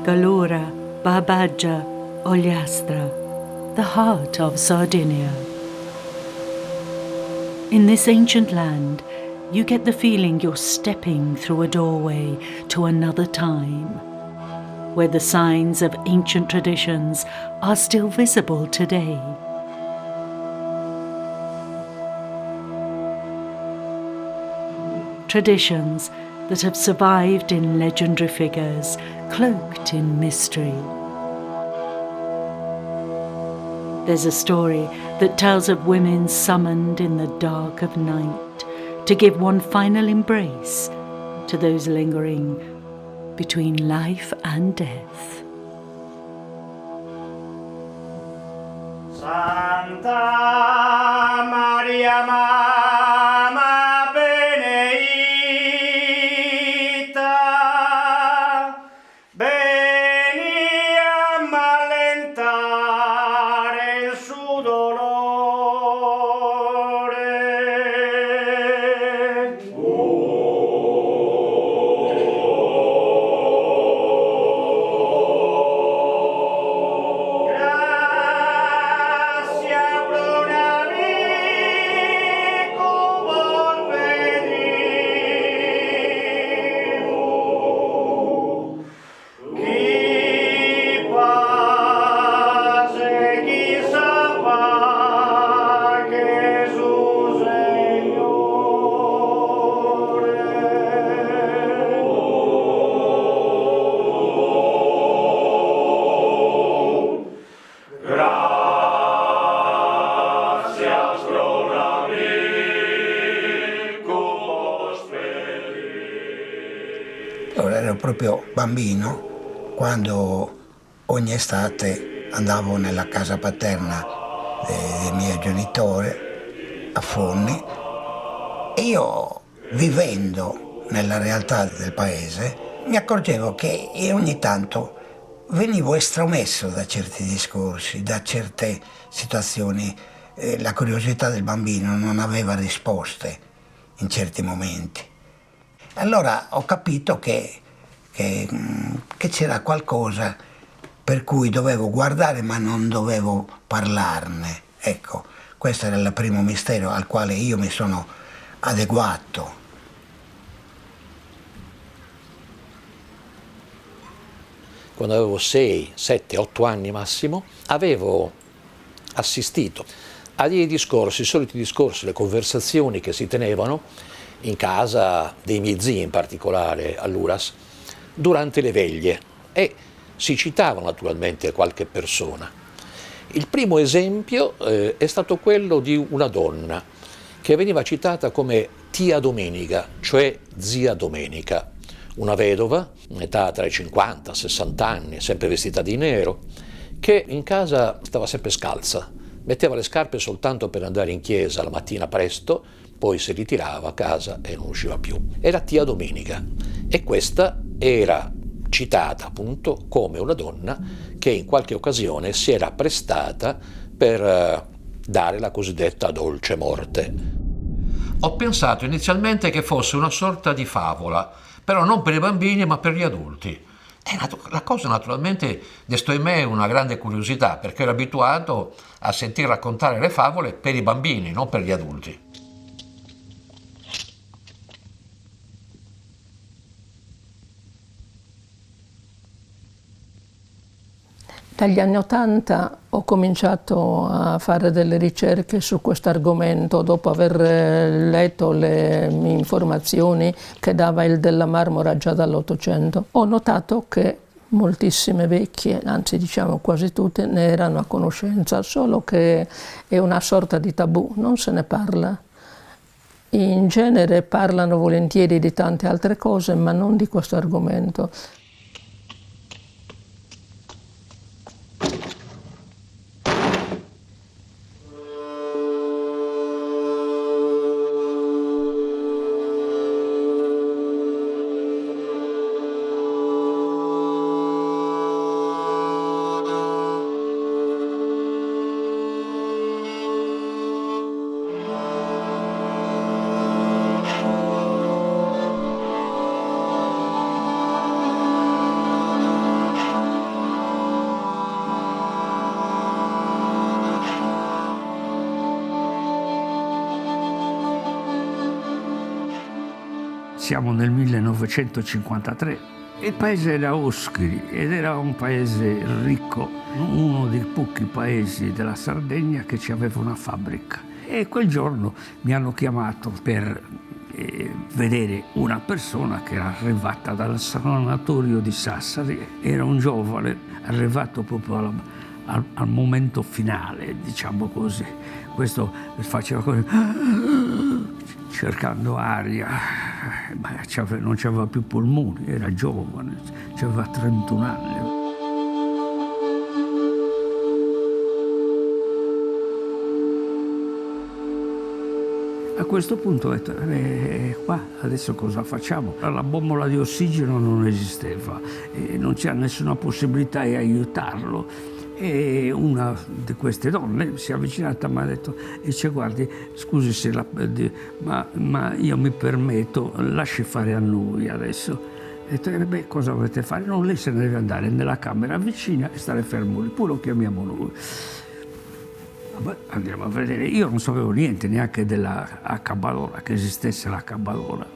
Gallura, Barbagia, Ogliastra, the heart of Sardinia. In this ancient land, you get the feeling you're stepping through a doorway to another time, where the signs of ancient traditions are still visible today. Traditions that have survived in legendary figures, cloaked in mystery. There's a story that tells of women summoned in the dark of night to give one final embrace to those lingering between life and death. Santa Maria Mamma Beneita, veni a m'allentare il suo dolore. Grazie pro un amico buon venimo. Chi pace, chi sapà che su Signore. Gracias pro un amico Allora, ero proprio bambino quando ogni estate andavo nella casa paterna dei miei genitori a Fonni e io, vivendo nella realtà del paese, mi accorgevo che io ogni tanto venivo estromesso da certi discorsi, da certe situazioni. La curiosità del bambino non aveva risposte in certi momenti. Allora ho capito che c'era qualcosa per cui dovevo guardare ma non dovevo parlarne. Ecco, questo era il primo mistero al quale io mi sono adeguato. Quando avevo 6, 7, 8 anni massimo, avevo assistito a dei discorsi, i soliti discorsi, le conversazioni che si tenevano in casa dei miei zii, in particolare all'Uras, durante le veglie, e si citava naturalmente qualche persona. Il primo esempio è stato quello di una donna che veniva citata come Tia Domenica, cioè zia Domenica, una vedova, un'età tra i 50 e i 60 anni, sempre vestita di nero, che in casa stava sempre scalza, metteva le scarpe soltanto per andare in chiesa la mattina presto, poi si ritirava a casa e non usciva più. Era Tia Domenica, e questa era citata appunto come una donna che in qualche occasione si era prestata per dare la cosiddetta dolce morte. Ho pensato inizialmente che fosse una sorta di favola, però non per i bambini ma per gli adulti. La cosa naturalmente destò in me una grande curiosità, perché ero abituato a sentir raccontare le favole per i bambini, non per gli adulti. Dagli anni '80 ho cominciato a fare delle ricerche su questo argomento dopo aver letto le informazioni che dava il Della Marmora già dall'800. Ho notato che moltissime vecchie, anzi diciamo quasi tutte, ne erano a conoscenza, solo che è una sorta di tabù, non se ne parla. In genere parlano volentieri di tante altre cose, ma non di questo argomento. Siamo nel 1953. Il paese era Oschiri ed era un paese ricco, uno dei pochi paesi della Sardegna che ci aveva una fabbrica. E quel giorno mi hanno chiamato per vedere una persona che era arrivata dal sanatorio di Sassari. Era un giovane arrivato proprio al momento finale, diciamo così. Questo faceva così, cercando aria, ma non c'aveva più polmoni, era giovane, aveva 31 anni. A questo punto ho detto, qua adesso cosa facciamo? La bombola di ossigeno non esisteva, non c'era nessuna possibilità di aiutarlo. E una di queste donne si è avvicinata e mi ha detto, dice, guardi, scusi se ma io mi permetto, lasci fare a noi adesso. Ho detto, beh, cosa volete fare? No, lei se ne deve andare nella camera vicina e stare fermo lì, poi lo chiamiamo noi. Vabbè, andiamo a vedere. Io non sapevo niente neanche della Accabadora, che esistesse la Accabadora.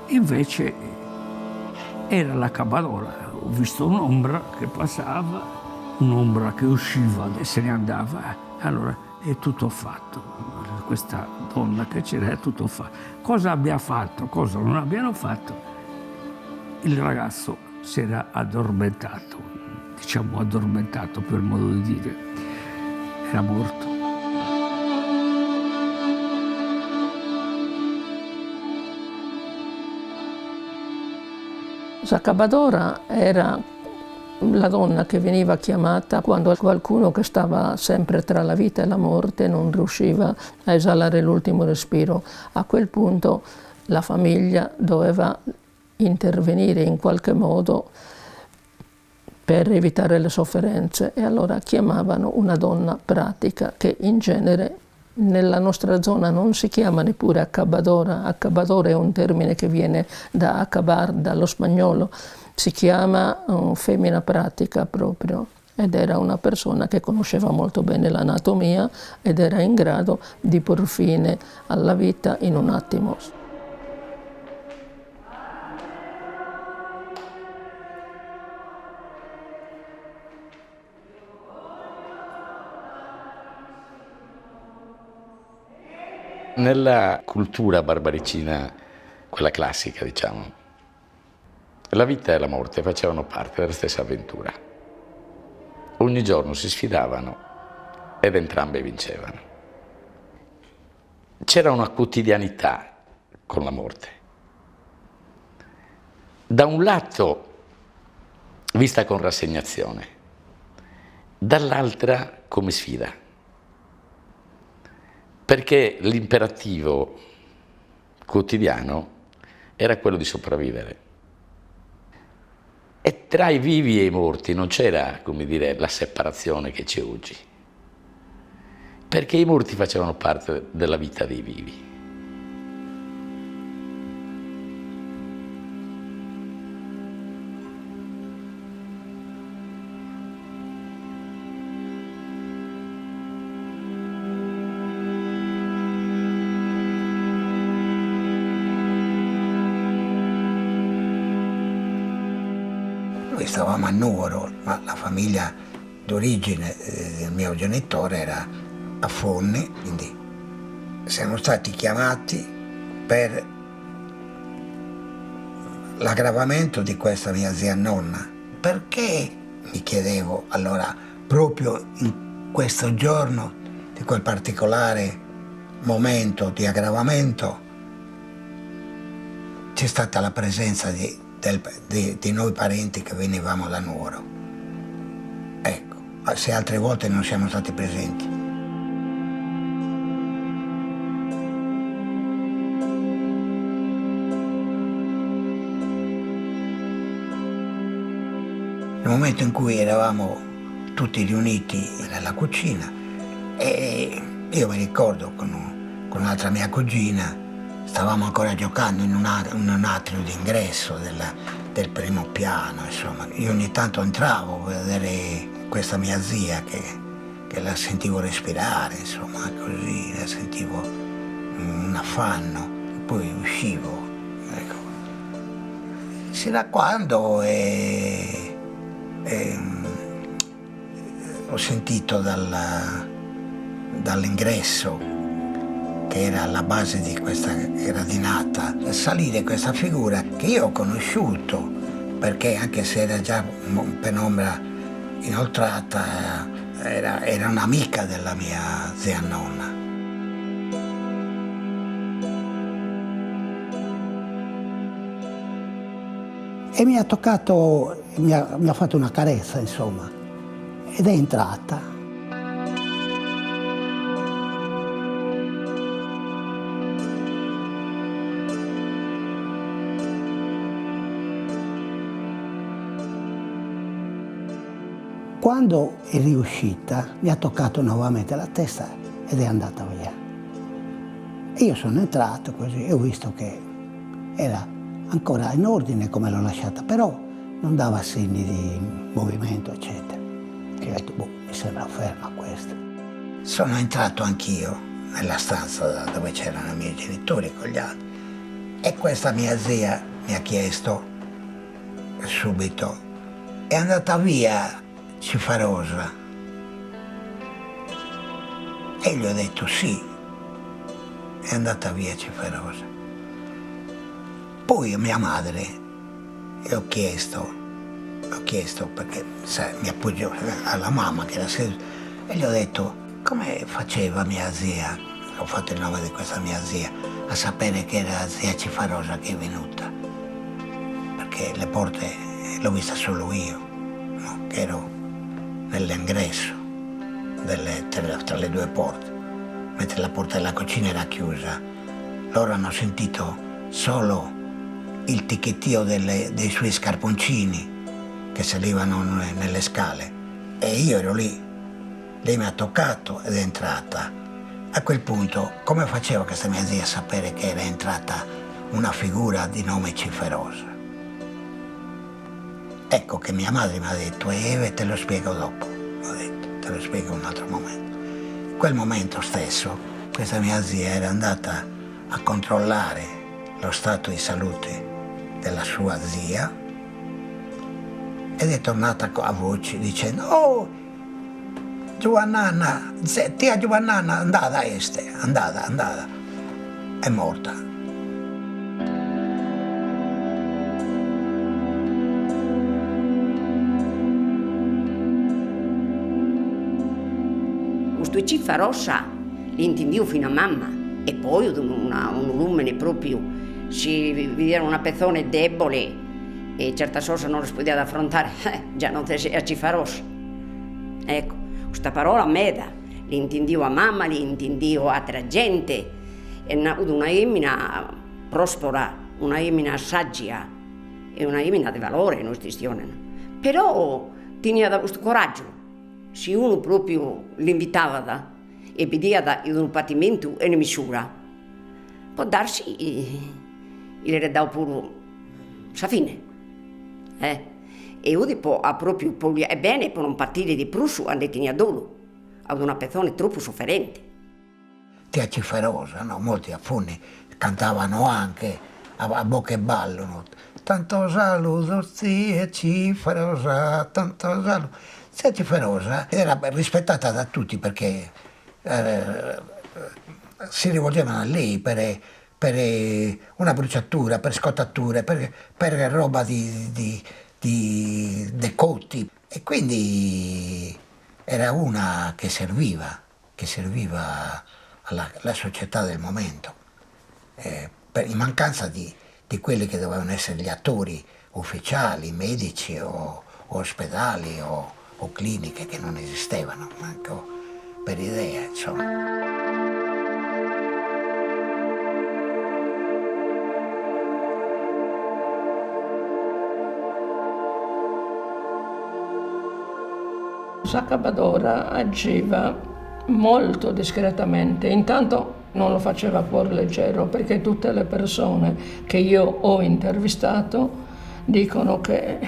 Invece era la Accabadora. Ho visto un'ombra che passava, un'ombra che usciva e se ne andava. Allora è tutto fatto. Questa donna che c'era è tutto fatto. Cosa abbia fatto, cosa non abbiano fatto? Il ragazzo si era addormentato, diciamo addormentato per modo di dire. Era morto. Accabadora era la donna che veniva chiamata quando qualcuno che stava sempre tra la vita e la morte non riusciva a esalare l'ultimo respiro. A quel punto la famiglia doveva intervenire in qualche modo per evitare le sofferenze e allora chiamavano una donna pratica che in genere nella nostra zona non si chiama neppure accabadora. Accabadora è un termine che viene da acabar, dallo spagnolo, si chiama femmina pratica proprio ed era una persona che conosceva molto bene l'anatomia ed era in grado di por fine alla vita in un attimo. Nella cultura barbaricina, quella classica, diciamo, la vita e la morte facevano parte della stessa avventura. Ogni giorno si sfidavano ed entrambe vincevano. C'era una quotidianità con la morte. Da un lato vista con rassegnazione, dall'altra come sfida. Perché l'imperativo quotidiano era quello di sopravvivere. E tra i vivi e i morti non c'era, come dire, la separazione che c'è oggi. Perché i morti facevano parte della vita dei vivi. Noi stavamo a Nuoro, ma la famiglia d'origine del mio genitore era a Fonni, quindi siamo stati chiamati per l'aggravamento di questa mia zia nonna. Perché, mi chiedevo allora, proprio in questo giorno di quel particolare momento di aggravamento c'è stata la presenza di noi parenti che venivamo da Nuoro. Ecco, se altre volte non siamo stati presenti. Nel momento in cui eravamo tutti riuniti nella cucina e io mi ricordo con un'altra mia cugina stavamo ancora giocando in un atrio d'ingresso del primo piano, insomma. Io ogni tanto entravo per vedere questa mia zia che la sentivo respirare, insomma, così, la sentivo un affanno, poi uscivo, ecco. Sino a quando ho sentito dall'ingresso, che era alla base di questa gradinata, salire questa figura che io ho conosciuto, perché anche se era già penombra inoltrata, era un'amica della mia zia nonna. E mi ha toccato, mi ha fatto una carezza, insomma, ed è entrata. Quando è riuscita, mi ha toccato nuovamente la testa ed è andata via. E io sono entrato così e ho visto che era ancora in ordine come l'ho lasciata, però non dava segni di movimento, eccetera. E ho detto, mi sembra ferma questa. Sono entrato anch'io nella stanza dove c'erano i miei genitori con gli altri e questa mia zia mi ha chiesto subito, è andata via Cifarosa? E gli ho detto sì, è andata via Cifarosa. Poi a mia madre le ho chiesto perché mi appoggio alla mamma che era seduta, e gli ho detto come faceva mia zia, ho fatto il nome di questa mia zia, a sapere che era zia Cifarosa che è venuta, perché le porte l'ho vista solo io, no? Che ero nell'ingresso tra le due porte, mentre la porta della cucina era chiusa. Loro hanno sentito solo il ticchettio dei suoi scarponcini che salivano nelle scale e io ero lì. Lei mi ha toccato ed è entrata. A quel punto, come faceva questa mia zia a sapere che era entrata una figura di nome Cifarosa? Ecco che mia madre mi ha detto, te lo spiego dopo. Ho detto, te lo spiego in un altro momento. In quel momento stesso, questa mia zia era andata a controllare lo stato di salute della sua zia ed è tornata a voce dicendo, oh, Giovannana, tia Giovannana, andata, è morta. Questo Cifarosa l'intendivo fino a mamma e poi un lumine proprio. Si vedeva una persona debole e certa cosa non si poteva affrontare, già non a Cifarosa. Ecco, questa parola meda, l'intendivo a mamma, l'intendivo a altra gente, è una femmina prospera, una femmina saggia e una femmina di valore in questione. Però teneva questo coraggio, se uno proprio l'invitava e vedeva il patimento e la misura, può darsi il redau pure sa fine. E io dopo proprio è bene per non partire di prusso quando tenia dolo ad una persona troppo sofferente. Tia Cifarosa, no? Molti affoni cantavano anche a bocca e ballo, no? Tanto saluto zia Cifarosa, tanto saluto. Zia Cifarosa era rispettata da tutti perché si rivolgevano a lei per una bruciatura, per scottature, per roba di decotti. E quindi era una che serviva alla società del momento, in mancanza di quelli che dovevano essere gli attori ufficiali, medici o ospedali o cliniche che non esistevano, manco per idea, insomma. Sacca Badora agiva molto discretamente, intanto non lo faceva a cuor leggero perché tutte le persone che io ho intervistato dicono che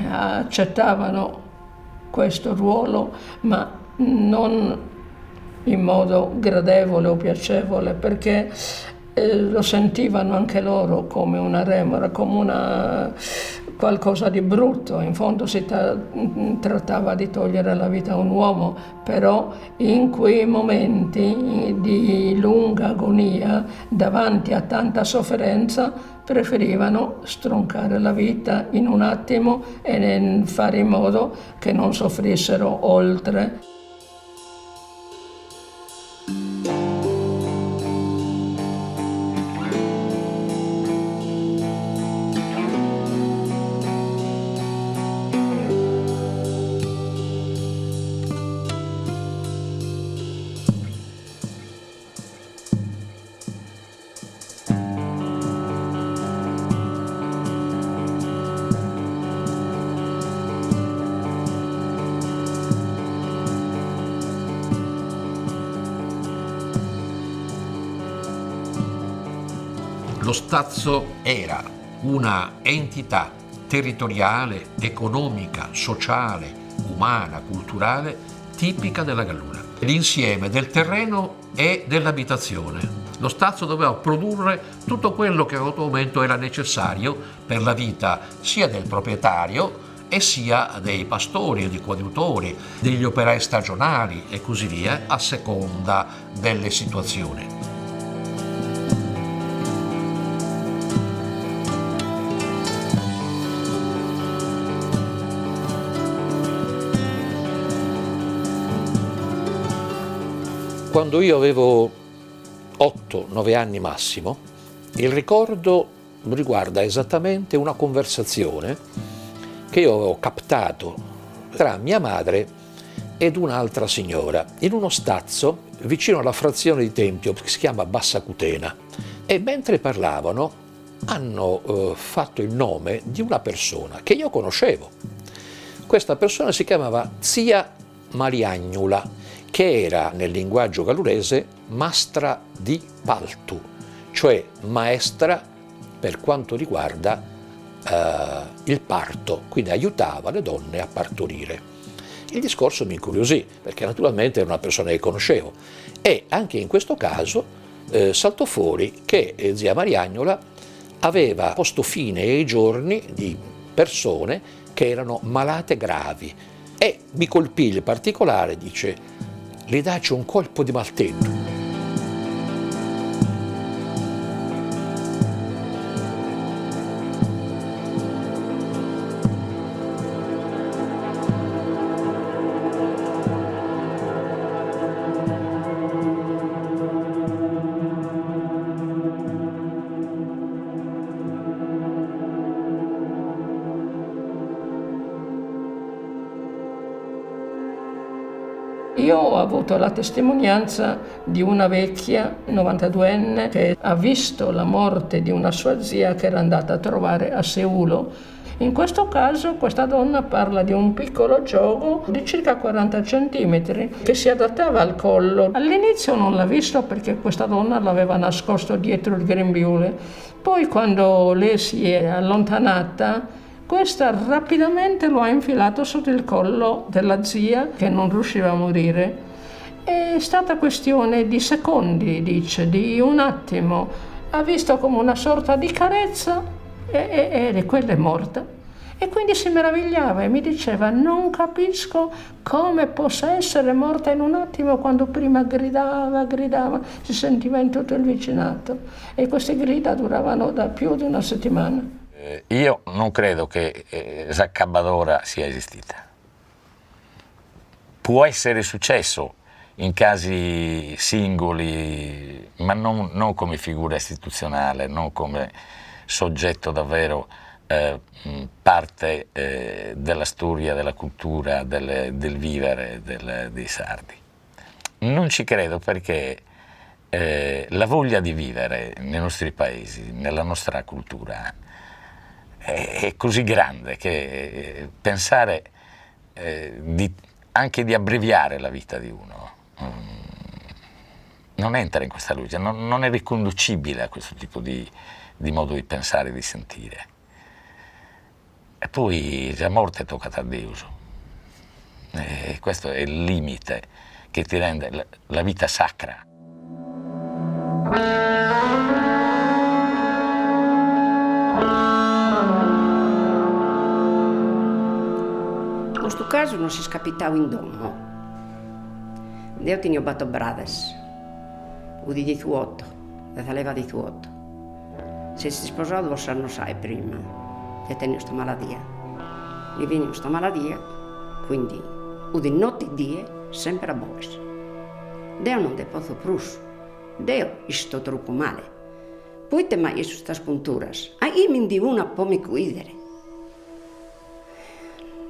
accettavano questo ruolo ma non in modo gradevole o piacevole perché lo sentivano anche loro come una remora, come qualcosa di brutto, in fondo si trattava di togliere la vita a un uomo, però in quei momenti di lunga agonia, davanti a tanta sofferenza, preferivano stroncare la vita in un attimo e fare in modo che non soffrissero oltre. Lo Stazzo era una entità territoriale, economica, sociale, umana, culturale, tipica della Gallura. L'insieme del terreno e dell'abitazione. Lo Stazzo doveva produrre tutto quello che a quel momento era necessario per la vita sia del proprietario e sia dei pastori, dei coadiutori, degli operai stagionali e così via, a seconda delle situazioni. Quando io avevo 8-9 anni massimo, il ricordo riguarda esattamente una conversazione che io avevo captato tra mia madre ed un'altra signora in uno stazzo vicino alla frazione di Tempio che si chiama Bassa Cutena, e mentre parlavano hanno fatto il nome di una persona che io conoscevo. Questa persona si chiamava Zia Mariagnula, che era nel linguaggio gallurese mastra di paltu, cioè maestra per quanto riguarda il parto, quindi aiutava le donne a partorire. Il discorso mi incuriosì, perché naturalmente era una persona che conoscevo, e anche in questo caso saltò fuori che zia Mariagnola aveva posto fine ai giorni di persone che erano malate gravi, e mi colpì il particolare, dice: "Gli dacci un colpo di maltetto". Io ho avuto la testimonianza di una vecchia, 92enne, che ha visto la morte di una sua zia che era andata a trovare a Seulo. In questo caso questa donna parla di un piccolo gioco di circa 40 centimetri che si adattava al collo. All'inizio non l'ha visto perché questa donna l'aveva nascosto dietro il grembiule. Poi quando lei si è allontanata, questa rapidamente lo ha infilato sotto il collo della zia che non riusciva a morire. È stata questione di secondi, dice, di un attimo. Ha visto come una sorta di carezza e quella è morta. E quindi si meravigliava e mi diceva: non capisco come possa essere morta in un attimo quando prima gridava, si sentiva in tutto il vicinato. E queste grida duravano da più di una settimana. Io non credo che Saccabadora sia esistita. Può essere successo in casi singoli, ma non come figura istituzionale, non come soggetto davvero parte della storia, della cultura, del vivere dei sardi. Non ci credo perché la voglia di vivere nei nostri paesi, nella nostra cultura, è così grande che pensare anche di abbreviare la vita di uno non entra in questa luce, non è riconducibile a questo tipo di modo di pensare e di sentire. E poi la morte tocca a Dio. E questo è il limite che ti rende la vita sacra. questo caso non si scapitava in domo. Io ti ne ho batto brades, udi di tuotto, da leva di tuotto. Se si sposato lo sanno sai prima, che tenne questa maladia. Gli viene questa maladia, quindi udi notte e die sempre a boes. Deo non te posso prus, Deo sto troppo male. Poi te mai su estas punturas, a io mi di una po' mi cuidere.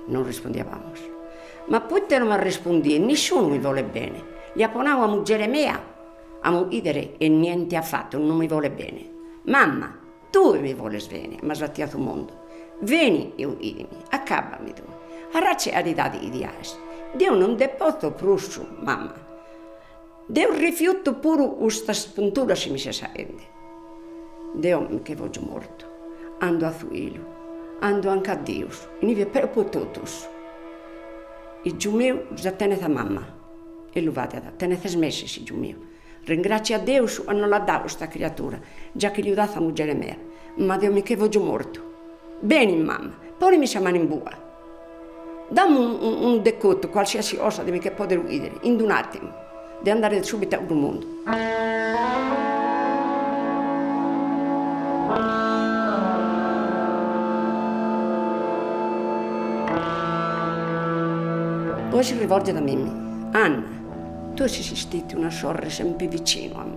Non rispondevamo. Ma poi te non mi rispondi, nessuno mi vuole bene. Gli apponavo a Geremia, a uccidere e niente ha fatto, non mi vuole bene. Mamma, tu mi vuole bene, ma svattiato il mondo. Vieni e uccidimi, accabami tu. Arrace a ridare i dias. Dio non te posso prusso, mamma. Dio rifiuto pure questa spuntura se mi si sente. Dio che voglio morto. Ando a figlio, ando anche a Dio, e ne per potutus. Il giù mio già tenete a mamma, e lo vate a dare, tenete smessi, il giù mio. Ringrazio a Dio a non la dare questa creatura, già che gli ho dato a Geremia, ma Dio mi che voglio morto. Bene, mamma, poi mi chiamano in bua. Dammi un decotto, qualsiasi cosa di me che poter uccidere, in un attimo, di andare subito al mondo. Poi si rivolge da Mimmi. Anna, tu sei stata una sorella sempre vicino a me.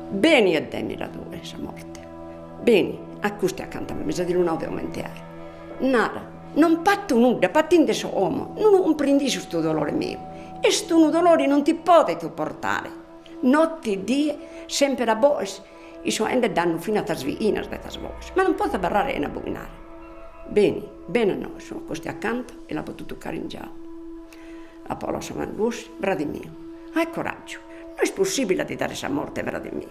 Bene a te la tua questa morte. Bene, a questo accanto a me, mi sa di non devo aumentare. Nada, non patto nulla, pattinde so uomo, non comprendi questo dolore mio. E questo dolore non ti puoi tu portare. Notte e die, sempre a boes, i suoi danno fino a tasvina da tasvoes, ma non posso barrare e abbonare. Bene a noi, sono questi accanto e l'ho potuto toccare in giallo. A Paolo Samangus, Vladimir, hai coraggio, non è possibile di dare questa morte a Vladimir.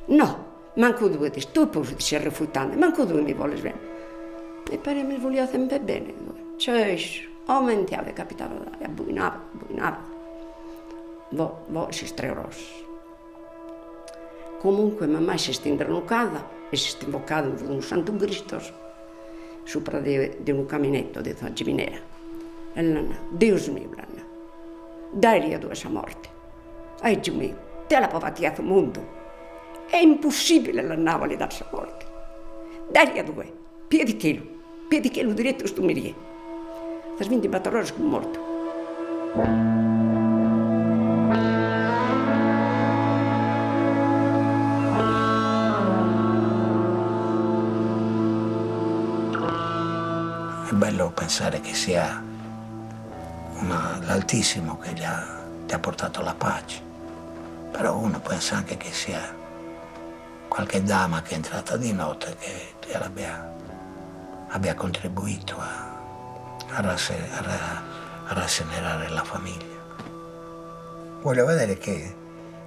No, manco due, tu pure ti sei rifiutando, manco due mi vuole bene. E per mi voleva sempre bene, cioè, aumentava, capitava, abbonava. Si strerosse. Comunque, mamma si stendono casa e si sta invocando un Santo Cristo sopra di un caminetto di una giminera. E l'anna, Dio mio, l'anna, dai a questa morte. Ai Dio mio, te la povertà del mondo. È impossibile l'annava di darsi a morte. Dai a due, piedi chilo diretto sto mirie. Da svinti batterore come morto. È bello pensare che sia l'Altissimo che ti ha portato la pace, però uno pensa anche che sia qualche dama che è entrata di notte che abbia contribuito a rasserenare la famiglia. Voglio vedere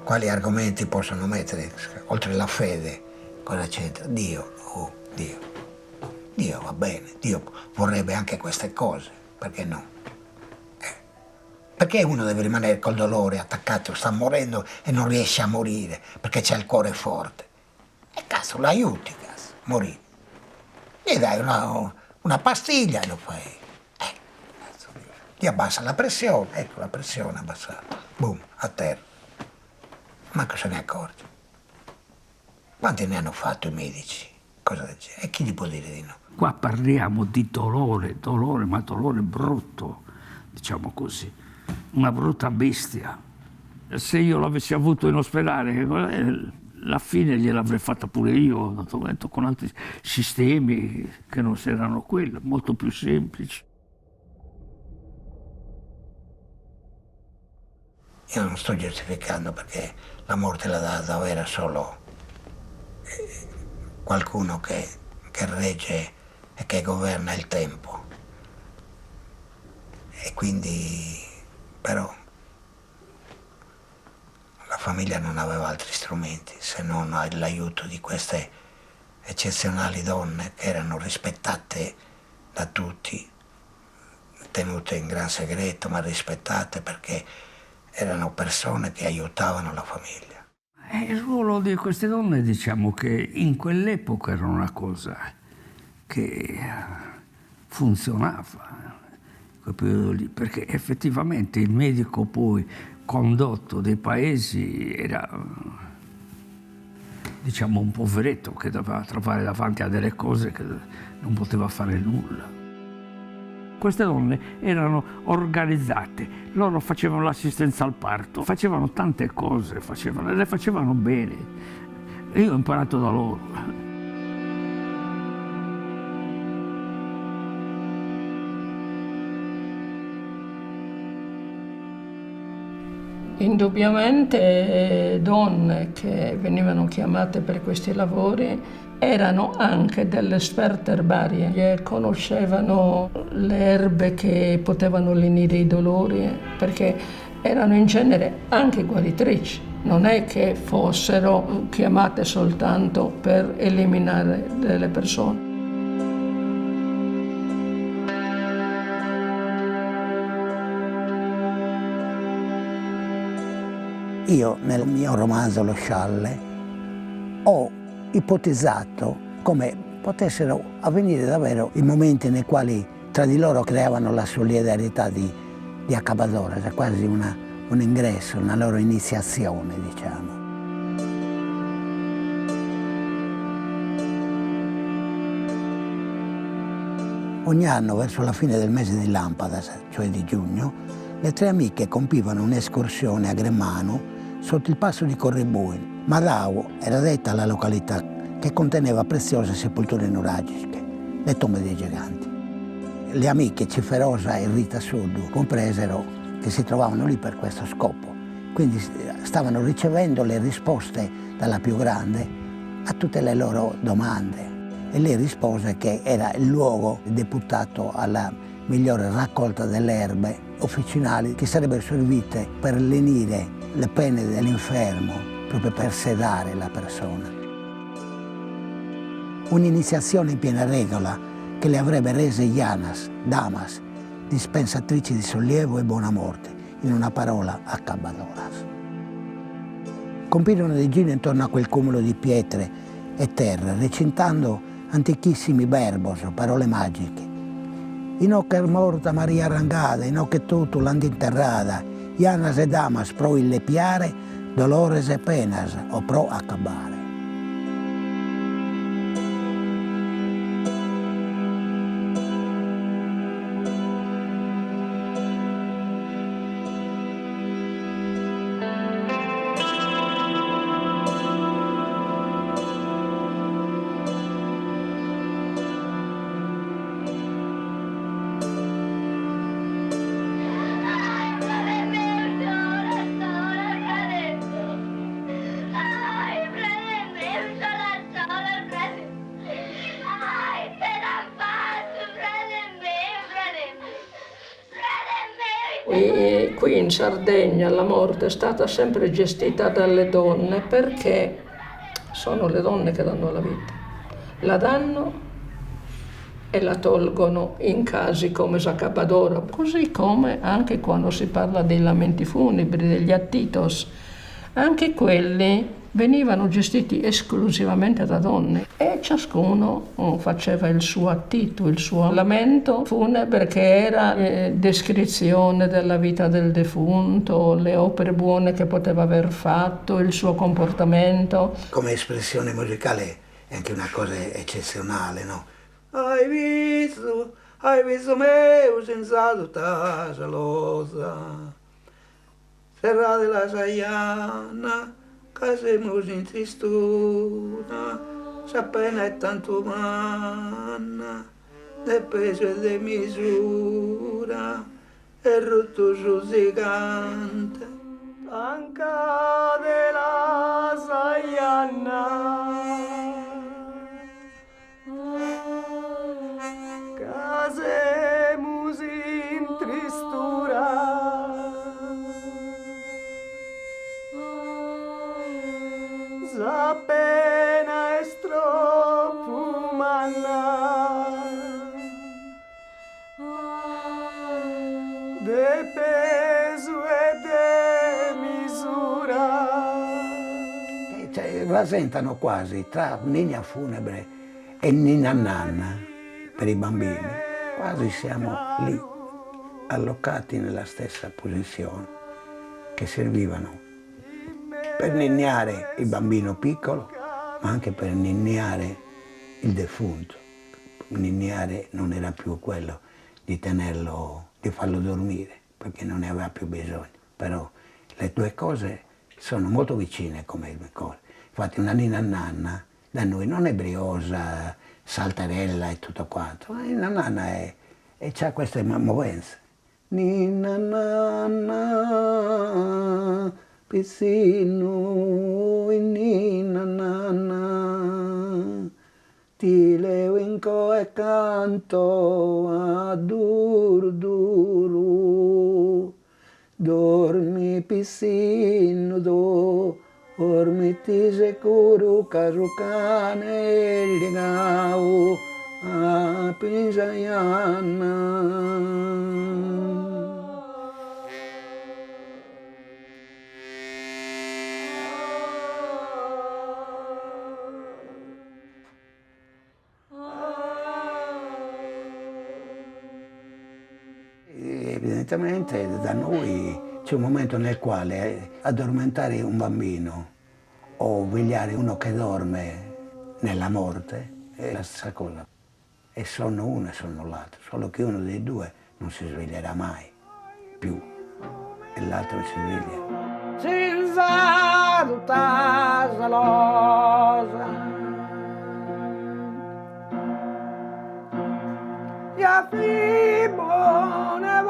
quali argomenti possono mettere, oltre la fede, cosa c'entra? Dio va bene, Dio vorrebbe anche queste cose, perché no? Perché uno deve rimanere col dolore attaccato, sta morendo e non riesce a morire, perché c'è il cuore forte? E cazzo, l'aiuti, cazzo, morire. Gli dai una pastiglia e lo fai. Cazzo, gli abbassa la pressione, ecco la pressione abbassata, boom, a terra. Manco se ne accorge. Quanti ne hanno fatto i medici? Cosa del genere? E chi gli può dire di no? Qua parliamo di dolore, ma dolore brutto, diciamo così, una brutta bestia. Se io l'avessi avuto in ospedale, la fine gliel'avrei fatta pure io, con altri sistemi che non erano quelli, molto più semplici. Io non sto giustificando, perché la morte la dà davvero solo qualcuno che regge e che governa il tempo. E quindi, però, la famiglia non aveva altri strumenti se non l'aiuto di queste eccezionali donne che erano rispettate da tutti, tenute in gran segreto, ma rispettate perché erano persone che aiutavano la famiglia. Il ruolo di queste donne, diciamo che in quell'epoca era una cosa che funzionava quel periodo lì, perché effettivamente il medico poi condotto dei paesi era, diciamo, un poveretto che doveva trovare davanti a delle cose che non poteva fare nulla. Queste donne erano organizzate, loro facevano l'assistenza al parto, facevano tante cose, e le facevano bene. E io ho imparato da loro. Indubbiamente donne che venivano chiamate per questi lavori erano anche delle esperte erbarie, che conoscevano le erbe che potevano lenire i dolori, perché erano in genere anche guaritrici, non è che fossero chiamate soltanto per eliminare delle persone. Io nel mio romanzo Lo scialle ho ipotizzato come potessero avvenire davvero i momenti nei quali tra di loro creavano la solidarietà di Accabadora, cioè quasi un ingresso, una loro iniziazione, diciamo. Ogni anno, verso la fine del mese di Lampada, cioè di giugno, le tre amiche compivano un'escursione a Gremmano sotto il passo di Corribuin. Madao era detta la località che conteneva preziose sepolture nuragiche, le tombe dei giganti. Le amiche Ciferosa e Rita Sud compresero che si trovavano lì per questo scopo, quindi stavano ricevendo le risposte dalla più grande a tutte le loro domande e lei rispose che era il luogo deputato alla migliore raccolta delle erbe officinali che sarebbero servite per lenire le pene dell'infermo, proprio per sedare la persona. Un'iniziazione in piena regola che le avrebbe rese Janas, damas, dispensatrici di sollievo e buona morte, in una parola accabadoras. Compirono dei giri intorno a quel cumulo di pietre e terre, recitando antichissimi verbos, parole magiche. Inoc è morta Maria Rangada, inoc è tutto l'andinterrada, Janas e damas pro illepiare, dolores e penas o pro accabare. Qui in Sardegna la morte è stata sempre gestita dalle donne perché sono le donne che danno la vita. La danno e la tolgono in casi come Accabadora, così come anche quando si parla dei lamenti funebri, degli attitos, anche quelli venivano gestiti esclusivamente da donne e ciascuno faceva il suo attito, il suo lamento funebre che era descrizione della vita del defunto, le opere buone che poteva aver fatto, il suo comportamento. Come espressione musicale è anche una cosa eccezionale, no? Hai visto me senza tutta gelosa, serra della Saiana, che siamo in tristura, se pena è tanto umana, de peso e de misura, e rotto giudicante, anca della Saiana, che siamo in tristura. La pena è troppo umana, de peso e de misura. Cioè, rasentano quasi tra Ninna Funebre e Ninna Nanna per i bambini. quasi siamo lì, allocati nella stessa posizione, che servivano per ninnare il bambino piccolo, ma anche per ninnare il defunto. Ninnare non era più quello di tenerlo, di farlo dormire, perché non ne aveva più bisogno. Però le due cose sono molto vicine come cose. Infatti una ninna nanna da noi non è briosa, saltarella e tutto quanto, ma la nanna è, e c'ha queste movenze. Ninna nanna, pizzino, ninna nanna, ti levo in co e canto a duro, dormi pizzino, dormi sicuro, caso cane legao a Pinzaiana. Evidentemente da noi c'è un momento nel quale addormentare un bambino o vegliare uno che dorme nella morte è la stessa cosa. E sono uno e sono l'altro, solo che uno dei due non si sveglierà mai più e l'altro si sveglia. Senza tutta gelosa, io fui buona e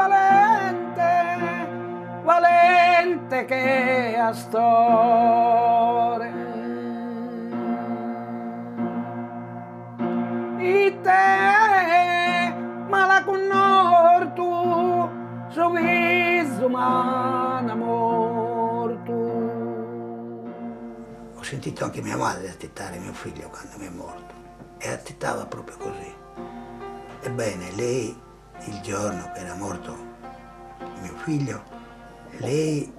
valente che a storia. E te, ma la connorto, sorriso umana morto. Ho sentito anche mia madre attitare mio figlio quando mi è morto e attitava proprio così. Ebbene, lei, il giorno che era morto mio figlio, lei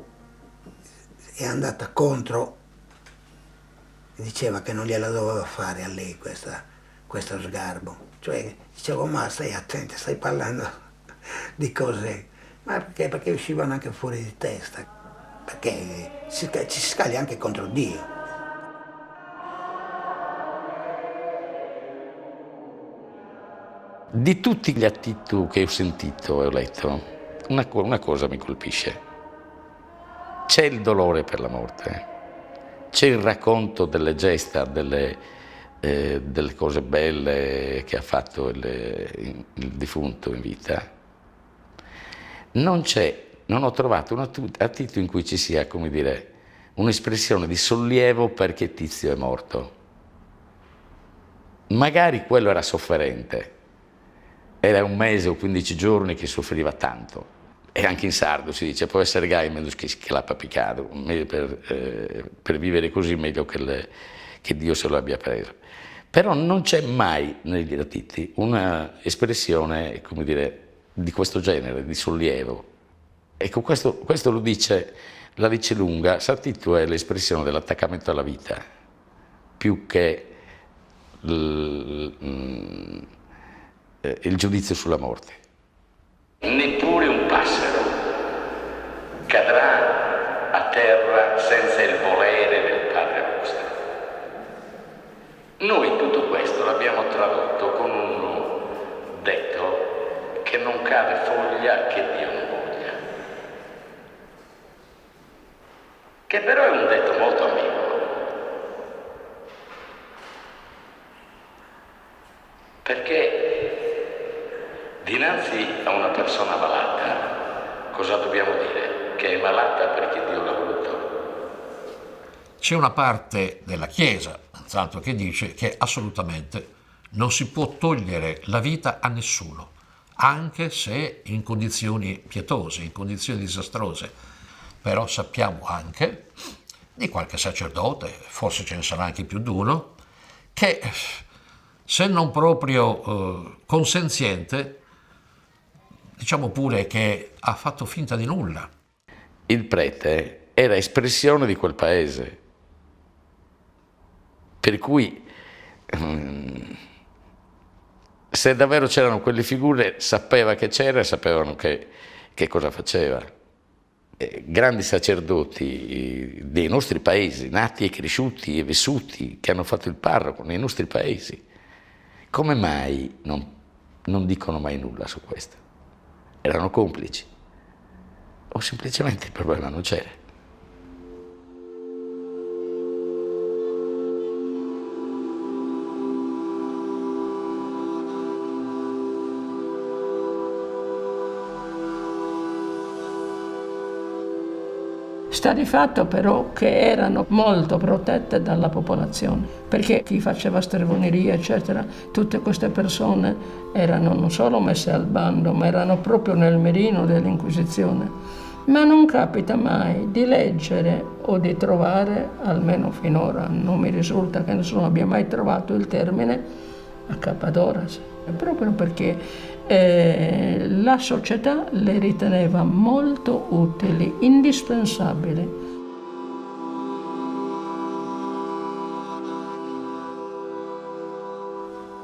è andata contro e diceva che non gliela doveva fare a lei questo sgarbo. Cioè, dicevo, ma stai attenta, stai parlando di cose, ma perché uscivano anche fuori di testa, perché ci si scaglia anche contro Dio. Di tutti gli attitudi che ho sentito e ho letto, una cosa mi colpisce. C'è il dolore per la morte, c'è il racconto delle gesta, delle cose belle che ha fatto il defunto in vita. Non ho trovato un attitudine in cui ci sia, come dire, un'espressione di sollievo perché Tizio è morto. Magari quello era sofferente, era 1 mese o 15 giorni che soffriva tanto. E anche in sardo si dice, può essere gai meglio che l'ha piccato, per vivere così meglio che Dio se lo abbia preso. Però non c'è mai negli attiti una espressione, come dire, di questo genere, di sollievo. Ecco, questo lo dice, la dice lunga. Sartitto è l'espressione dell'attaccamento alla vita, più che il giudizio sulla morte. Neppure un passero cadrà a terra senza il volere del Padre vostro. Noi tutto questo l'abbiamo tradotto con un detto che non cade foglia che Dio non voglia, che però è un detto molto ambiguo, perché dinanzi a una persona malata cosa dobbiamo dire? Che è malata perché Dio l'ha voluto. C'è una parte della Chiesa, tanto che dice che assolutamente non si può togliere la vita a nessuno, anche se in condizioni pietose, in condizioni disastrose. Però sappiamo anche di qualche sacerdote, forse ce ne sarà anche più di uno, che se non proprio consenziente, diciamo pure che ha fatto finta di nulla. Il prete era espressione di quel paese, per cui Se davvero c'erano quelle figure, sapeva che c'era e sapevano che cosa faceva. Grandi sacerdoti dei nostri paesi, nati e cresciuti e vissuti, che hanno fatto il parroco nei nostri paesi, come mai non dicono mai nulla su questo? Erano complici? O semplicemente il problema non c'era? Sta di fatto però che erano molto protette dalla popolazione, perché chi faceva stregoneria, eccetera, tutte queste persone erano non solo messe al bando, ma erano proprio nel mirino dell'Inquisizione. Ma non capita mai di leggere o di trovare, almeno finora non mi risulta che nessuno abbia mai trovato il termine accapadoras, proprio perché la società le riteneva molto utili, indispensabili.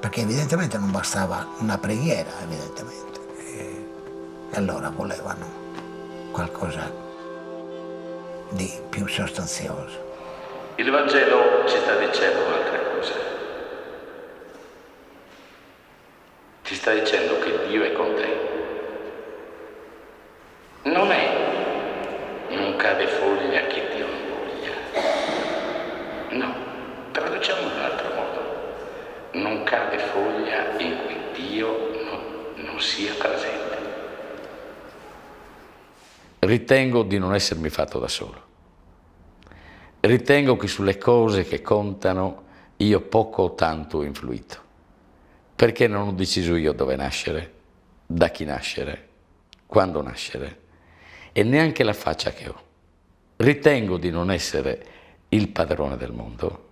Perché evidentemente non bastava una preghiera, evidentemente. E allora volevano qualcosa di più sostanzioso. Il Vangelo ci sta dicendo un'altra cosa. Ti sta dicendo che Dio è con te. Non cade foglia chi Dio non voglia. No, traduciamo in un altro modo. Non cade foglia in cui Dio non sia presente. Ritengo di non essermi fatto da solo. Ritengo che sulle cose che contano io poco o tanto ho influito. Perché non ho deciso io dove nascere, da chi nascere, quando nascere, e neanche la faccia che ho. Ritengo di non essere il padrone del mondo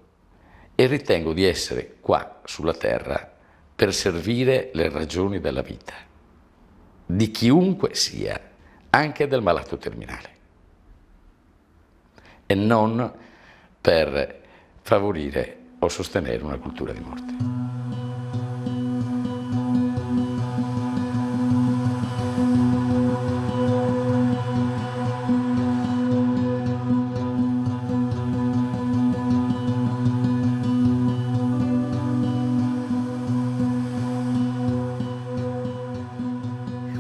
e ritengo di essere qua sulla terra per servire le ragioni della vita, di chiunque sia, anche del malato terminale, e non per favorire o sostenere una cultura di morte.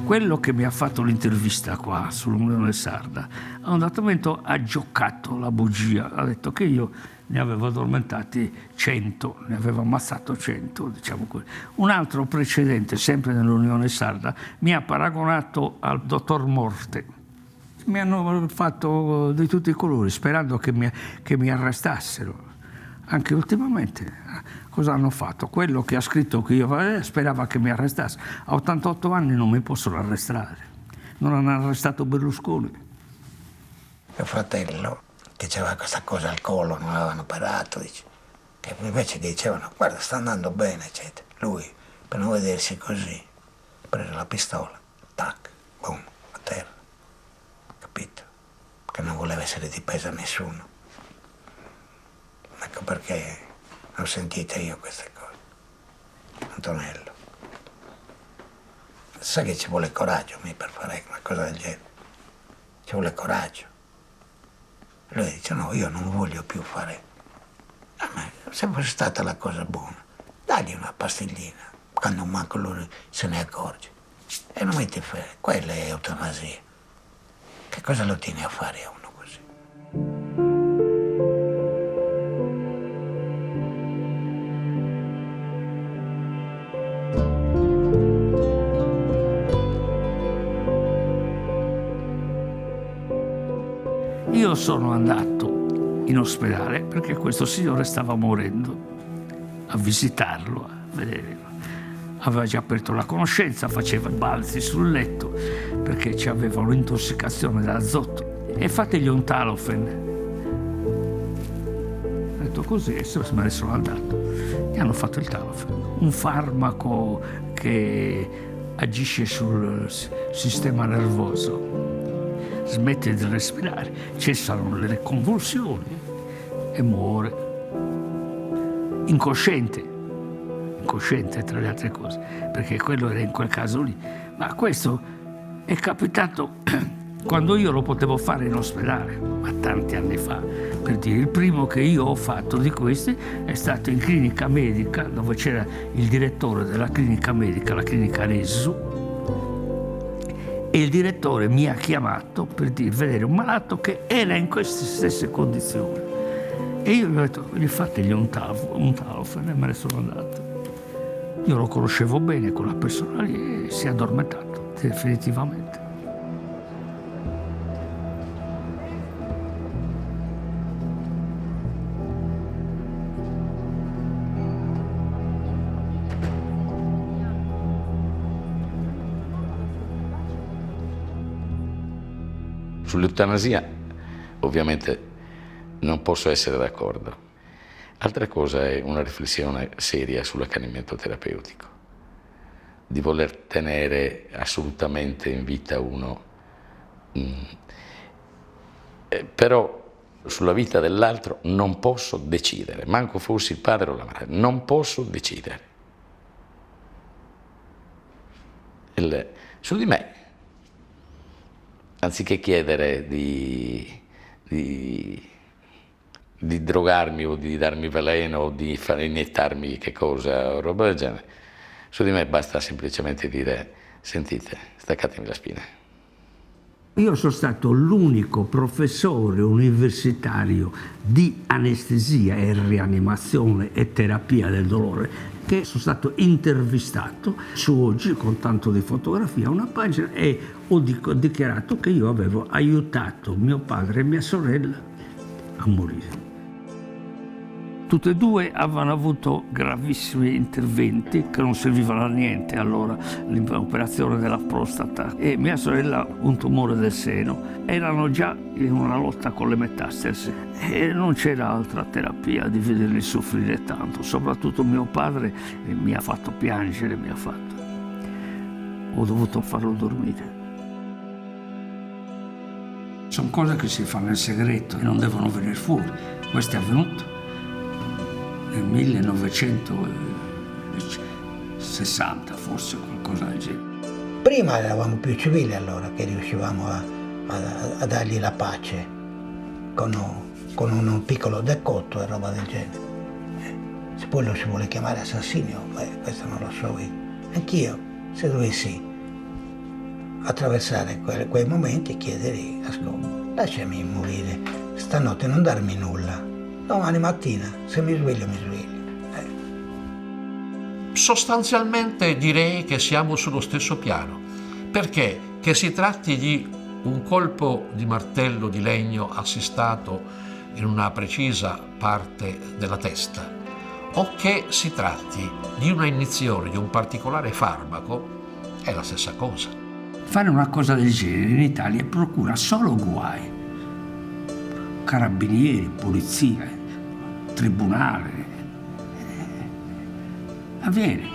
Quello che mi ha fatto l'intervista qua sull'Unione Sarda, a un dato momento ha giocato la bugia, ha detto che io ne avevo addormentati 100, ne avevo ammazzato 100, diciamo così. Un altro precedente, sempre nell'Unione Sarda, mi ha paragonato al dottor Morte. Mi hanno fatto di tutti i colori, sperando che mi arrestassero. Anche ultimamente, cosa hanno fatto? Quello che ha scritto che io sperava che mi arrestasse. A 88 anni non mi possono arrestare. Non hanno arrestato Berlusconi. Mio fratello, che aveva questa cosa al collo, non l'avevano operato, dice, che invece dicevano, guarda, sta andando bene, eccetera. Lui, per non vedersi così, ha preso la pistola, tac, boom, a terra. Capito? Che non voleva essere dipeso a nessuno. Ecco perché ho sentito io queste cose. Antonello. Sai che ci vuole coraggio per fare una cosa del genere. Ci vuole coraggio. Lui dice no, io non voglio più fare. Ma se fosse stata la cosa buona, dagli una pastiglina, quando manco lui se ne accorge. E non metti fede, quella è eutanasia. Che cosa lo tieni a fare a uno così? Io sono andato in ospedale perché questo signore stava morendo, a visitarlo, a vederlo. Aveva già aperto la conoscenza, faceva balzi sul letto perché aveva un'intossicazione da azoto. E fategli un Talofen. Ho detto così e me ne sono andato. E hanno fatto il Talofen, un farmaco che agisce sul sistema nervoso. Smette di respirare, cessano le convulsioni e muore. Incosciente. incosciente tra le altre cose, perché quello era in quel caso lì. Ma questo è capitato quando io lo potevo fare in ospedale, ma tanti anni fa. Per dire, il primo che io ho fatto di questi è stato in clinica medica, dove c'era il direttore della clinica medica, la clinica Ressu, e il direttore mi ha chiamato per vedere un malato che era in queste stesse condizioni. E io gli ho detto, gli fategli un Talofen, e me ne sono andato. Io lo conoscevo bene, quella persona lì, e si è addormentato definitivamente. Sull'eutanasia ovviamente non posso essere d'accordo. Altra cosa è una riflessione seria sull'accanimento terapeutico, di voler tenere assolutamente in vita uno, però sulla vita dell'altro non posso decidere, manco fossi il padre o la madre, non posso decidere. Su di me. Anziché chiedere di drogarmi o di darmi veleno o di iniettarmi che cosa o roba del genere, su di me basta semplicemente dire: sentite, staccatemi la spina. Io sono stato l'unico professore universitario di anestesia e rianimazione e terapia del dolore che sono stato intervistato su Oggi, con tanto di fotografia, una pagina, e ho dichiarato che io avevo aiutato mio padre e mia sorella a morire. Tutte e due avevano avuto gravissimi interventi che non servivano a niente allora, l'operazione della prostata, e mia sorella un tumore del seno. Erano già in una lotta con le metastasi e non c'era altra terapia di vederli soffrire tanto. Soprattutto mio padre mi ha fatto piangere, ho dovuto farlo dormire. Sono cose che si fanno in segreto e non devono venire fuori. Questo è avvenuto nel 1960, forse, qualcosa del genere. Prima eravamo più civili allora, che riuscivamo a dargli la pace con un piccolo decotto e roba del genere. Se poi lo si vuole chiamare assassinio, questo non lo so io. Anch'io, se dovessi attraversare quei momenti, chiederei: ascolta, lasciami morire, stanotte non darmi nulla. Domani mattina, se mi sveglio, mi sveglio. Sostanzialmente direi che siamo sullo stesso piano, perché che si tratti di un colpo di martello di legno assistato in una precisa parte della testa, o che si tratti di una iniezione di un particolare farmaco, è la stessa cosa. Fare una cosa del genere in Italia procura solo guai. Carabinieri, polizia, tribunale. Avviene.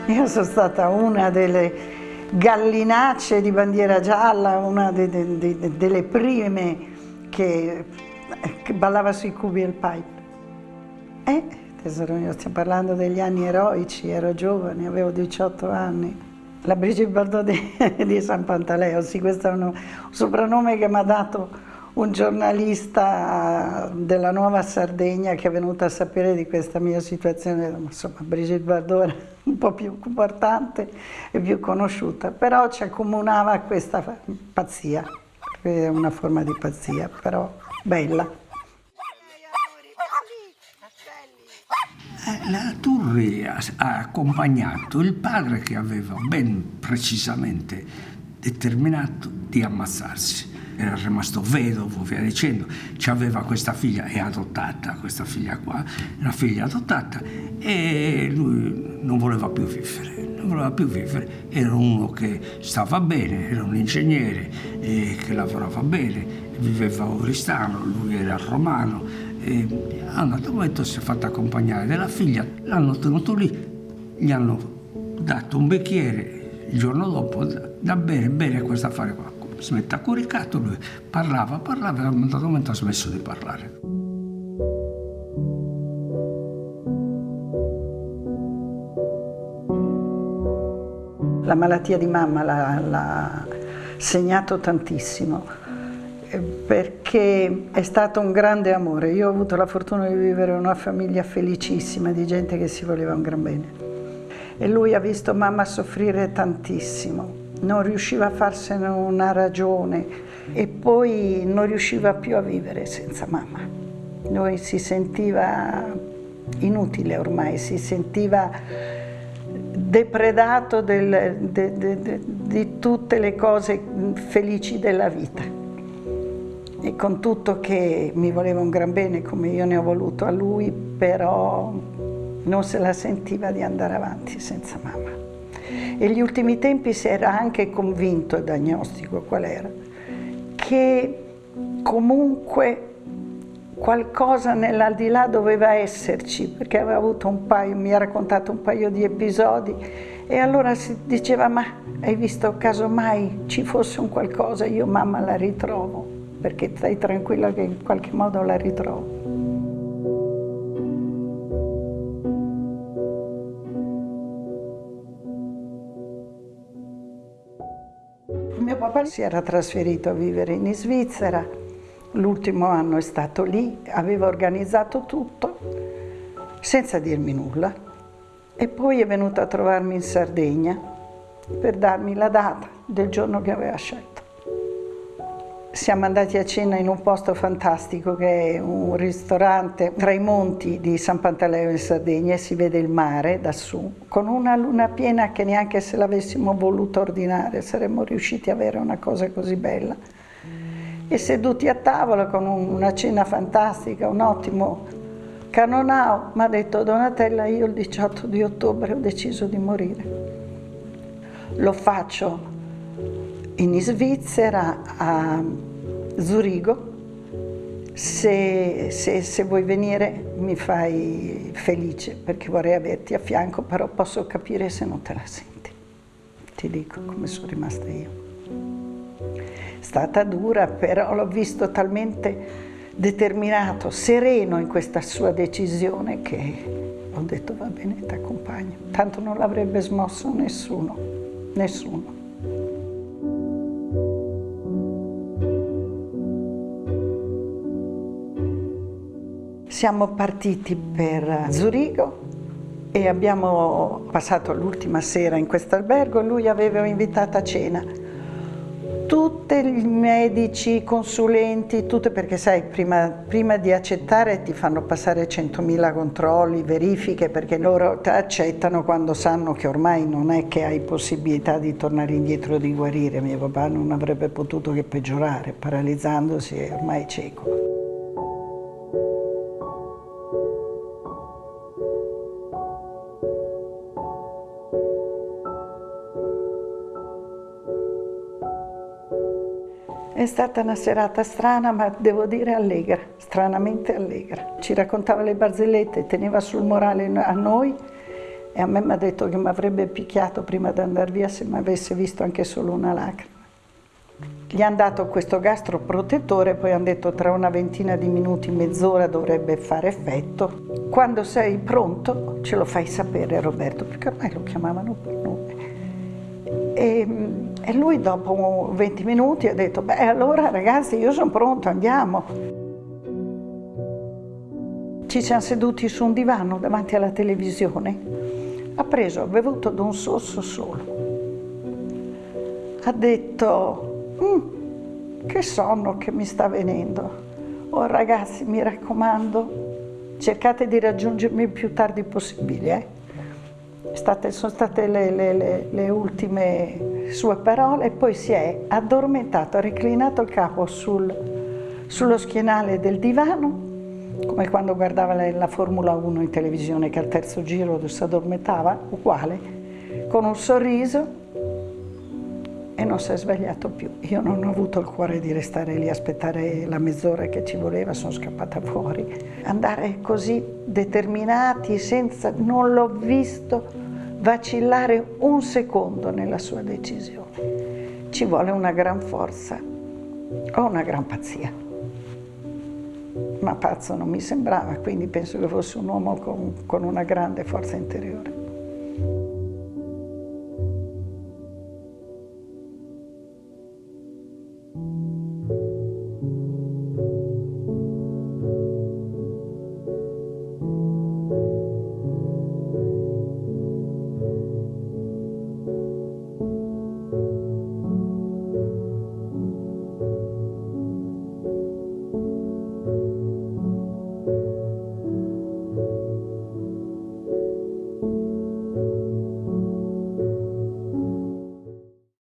Io sono stata una delle gallinacce di bandiera gialla, una delle prime che ballava sui cubi al pipe. Tesoro mio, stiamo parlando degli anni eroici, ero giovane, avevo 18 anni. La Brigitte Bardot di San Pantaleo, sì, questo è un soprannome che mi ha dato un giornalista della Nuova Sardegna che è venuto a sapere di questa mia situazione. Insomma, Brigitte Bardot era un po' più importante e più conosciuta, però ci accomunava questa pazzia, è una forma di pazzia, però bella. La Turri ha accompagnato il padre che aveva ben precisamente determinato di ammazzarsi. era rimasto vedovo, via dicendo, aveva questa figlia, è adottata, questa figlia qua, una figlia adottata, e lui non voleva più vivere, era uno che stava bene, era un ingegnere, che lavorava bene, viveva a Oristano, lui era romano, e a un altro momento si è fatto accompagnare della figlia, l'hanno tenuto lì, gli hanno dato un bicchiere il giorno dopo, da bere questo affare qua. Si mette a coricato, lui parlava, e a un certo momento ha smesso di parlare. La malattia di mamma l'ha segnato tantissimo, perché è stato un grande amore. Io ho avuto la fortuna di vivere in una famiglia felicissima, di gente che si voleva un gran bene. E lui ha visto mamma soffrire tantissimo. Non riusciva a farsene una ragione e poi non riusciva più a vivere senza mamma. Lui si sentiva inutile ormai, si sentiva depredato di tutte le cose felici della vita. E con tutto che mi voleva un gran bene come io ne ho voluto a lui, però non se la sentiva di andare avanti senza mamma. E negli ultimi tempi si era anche convinto, il diagnostico qual era, che comunque qualcosa nell'aldilà doveva esserci, perché aveva avuto mi ha raccontato un paio di episodi, e allora si diceva: ma hai visto, casomai ci fosse un qualcosa, io mamma la ritrovo, perché stai tranquilla che in qualche modo la ritrovo. Mio papà si era trasferito a vivere in Svizzera, l'ultimo anno è stato lì, aveva organizzato tutto senza dirmi nulla, e poi è venuto a trovarmi in Sardegna per darmi la data del giorno che aveva scelto. Siamo andati a cena in un posto fantastico che è un ristorante tra i monti di San Pantaleo in Sardegna, e si vede il mare da su, con una luna piena che neanche se l'avessimo voluto ordinare saremmo riusciti a avere una cosa così bella. E seduti a tavola con una cena fantastica, un ottimo canonau, mi ha detto: Donatella, io il 18 di ottobre ho deciso di morire. Lo faccio in Svizzera, a Zurigo. Se vuoi venire mi fai felice, perché vorrei averti a fianco, però posso capire se non te la senti. Ti dico come sono rimasta io. È stata dura, però l'ho visto talmente determinato, sereno in questa sua decisione, che ho detto: va bene, ti accompagno. Tanto non l'avrebbe smosso nessuno. Siamo partiti per Zurigo e abbiamo passato l'ultima sera in questo albergo. Lui aveva invitato a cena tutti i medici, i consulenti, tutte, perché sai, prima di accettare ti fanno passare 100.000 controlli, verifiche, perché loro ti accettano quando sanno che ormai non è che hai possibilità di tornare indietro, di guarire. Mio papà non avrebbe potuto che peggiorare, paralizzandosi, e ormai cieco. È stata una serata strana, ma devo dire allegra, stranamente allegra. Ci raccontava le barzellette, teneva sul morale a noi, e a me mi ha detto che mi avrebbe picchiato prima di andare via se mi avesse visto anche solo una lacrima. Gli hanno dato questo gastroprotettore, poi hanno detto tra una ventina di minuti, mezz'ora dovrebbe fare effetto. Quando sei pronto ce lo fai sapere, Roberto, perché ormai lo chiamavano per nome. E lui dopo 20 minuti ha detto: beh, allora ragazzi, io sono pronto, andiamo. Ci siamo seduti su un divano davanti alla televisione. Ha bevuto d'un sorso solo. Ha detto: che sonno che mi sta venendo. Oh ragazzi, mi raccomando, cercate di raggiungermi il più tardi possibile, Sono state le ultime sue parole, e poi si è addormentato, ha reclinato il capo sullo schienale del divano, come quando guardava la Formula 1 in televisione, che al terzo giro si addormentava, uguale, con un sorriso, e non si è svegliato più. Io non ho avuto il cuore di restare lì a aspettare la mezz'ora che ci voleva, sono scappata fuori. Andare così determinati, non l'ho visto vacillare un secondo nella sua decisione. Ci vuole una gran forza o una gran pazzia. Ma pazzo non mi sembrava, quindi penso che fosse un uomo con una grande forza interiore.